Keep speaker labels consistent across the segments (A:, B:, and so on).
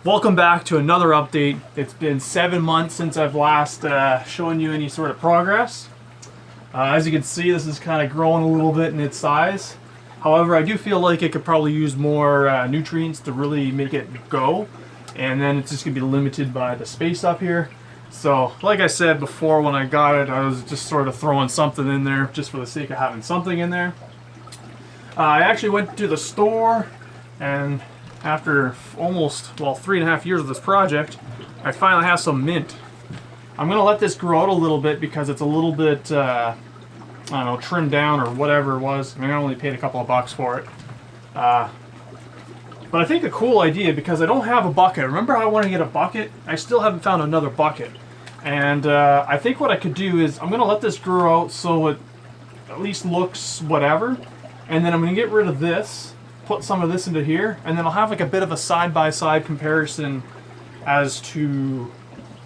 A: Welcome back to another update. It's been 7 months since I've last shown you any sort of progress. As you can see, this is kind of growing a little bit in its size. However, I do feel like it could probably use more nutrients to really make it go, and then it's just going to be limited by the space up here. So, like I said before when I got it, I was just sort of throwing something in there just for the sake of having something in there. I actually went to the store, and after almost, 3.5 years of this project, I finally have some mint. I'm going to let this grow out a little bit because it's a little bit, I don't know, trimmed down or whatever it was. I mean, I only paid a couple of bucks for it. But I think a cool idea, because I don't have a bucket. Remember how I wanted to get a bucket? I still haven't found another bucket. And I think what I could do is I'm going to let this grow out so it at least looks whatever. And then I'm going to get rid of this, put some of this into here, and then I'll have like a bit of a side-by-side comparison as to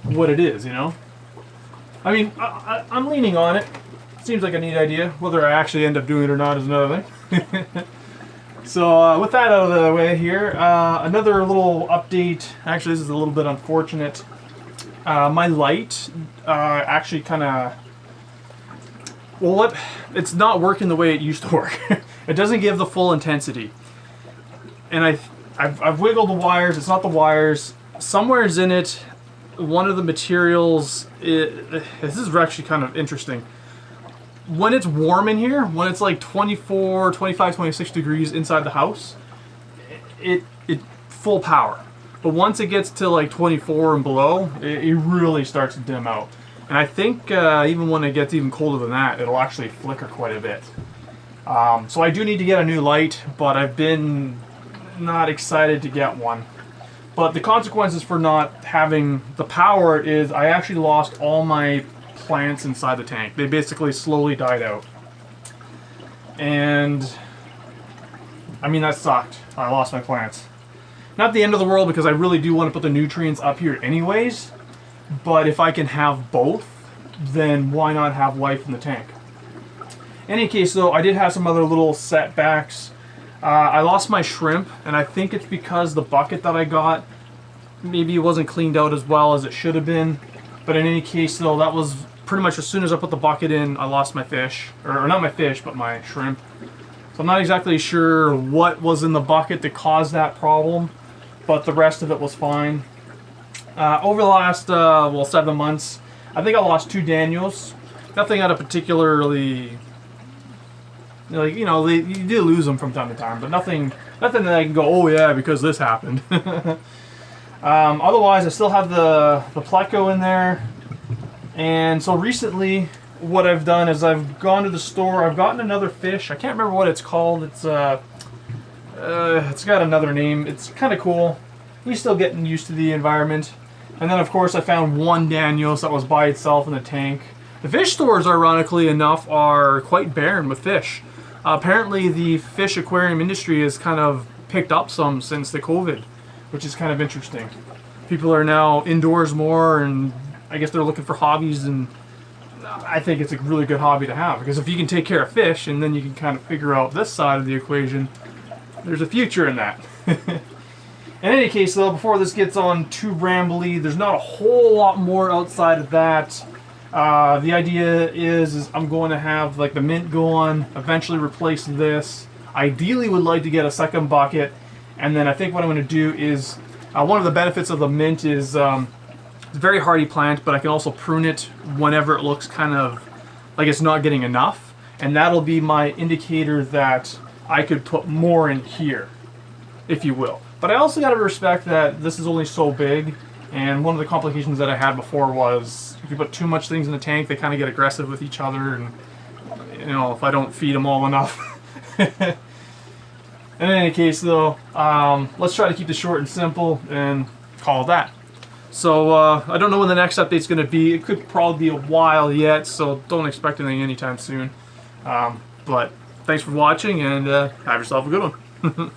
A: what it is, you know? I mean, I'm leaning on it. Seems like a neat idea. Whether I actually end up doing it or not is another thing. So with that out of the way here, another little update. Actually, this is a little bit unfortunate. My light actually kind of... Well, it's not working the way it used to work. It doesn't give the full intensity. And I've wiggled the wires. It's not the wires. Somewhere's in it, one of the materials... this is actually kind of interesting. When it's warm in here, when it's like 24, 25, 26 degrees inside the house, it full power. But once it gets to like 24 and below, it really starts to dim out. And I think even when it gets even colder than that, it'll actually flicker quite a bit. So I do need to get a new light, but I've been not excited to get one. But the consequences for not having the power is I actually lost all my plants inside the tank. They basically slowly died out. And I mean, that sucked. I lost my plants. Not the end of the world, because I really do want to put the nutrients up here anyways. But if I can have both, then why not have life in the tank? In any case, though, I did have some other little setbacks. I lost my shrimp, and I think it's because the bucket that I got, maybe it wasn't cleaned out as well as it should have been. But in any case, though, that was pretty much as soon as I put the bucket in, I lost my fish. Or not my fish, but my shrimp. So I'm not exactly sure what was in the bucket that caused that problem, but the rest of it was fine. Over the last, 7 months, I think I lost 2 Daniels. Nothing out of particularly, like, you know, you do lose them from time to time, but nothing that I can go, oh yeah, because this happened. Otherwise, I still have the pleco in there. And so recently, what I've done is I've gone to the store, I've gotten another fish. I can't remember what it's called. It's got another name. It's kind of cool. He's still getting used to the environment. And then, of course, I found 1 Daniels that was by itself in the tank. The fish stores, ironically enough, are quite barren with fish. Apparently, the fish aquarium industry has kind of picked up some since the COVID, which is kind of interesting. People are now indoors more, and I guess they're looking for hobbies, and I think it's a really good hobby to have, because if you can take care of fish, and then you can kind of figure out this side of the equation, there's a future in that. In any case, though, before this gets on too rambly, there's not a whole lot more outside of that. The idea is I'm going to have like the mint go on, eventually replace this. Ideally would like to get a second bucket, and then I think what I'm going to do is, one of the benefits of the mint is it's a very hardy plant, but I can also prune it whenever it looks kind of like it's not getting enough, and that'll be my indicator that I could put more in here, if you will. But I also got to respect that this is only so big, and one of the complications that I had before was if you put too much things in the tank, they kind of get aggressive with each other, and you know, if I don't feed them all enough. In any case, though, let's try to keep this short and simple and call it that. So I don't know when the next update's going to be. It could probably be a while yet, so don't expect anything anytime soon. But thanks for watching, and have yourself a good one.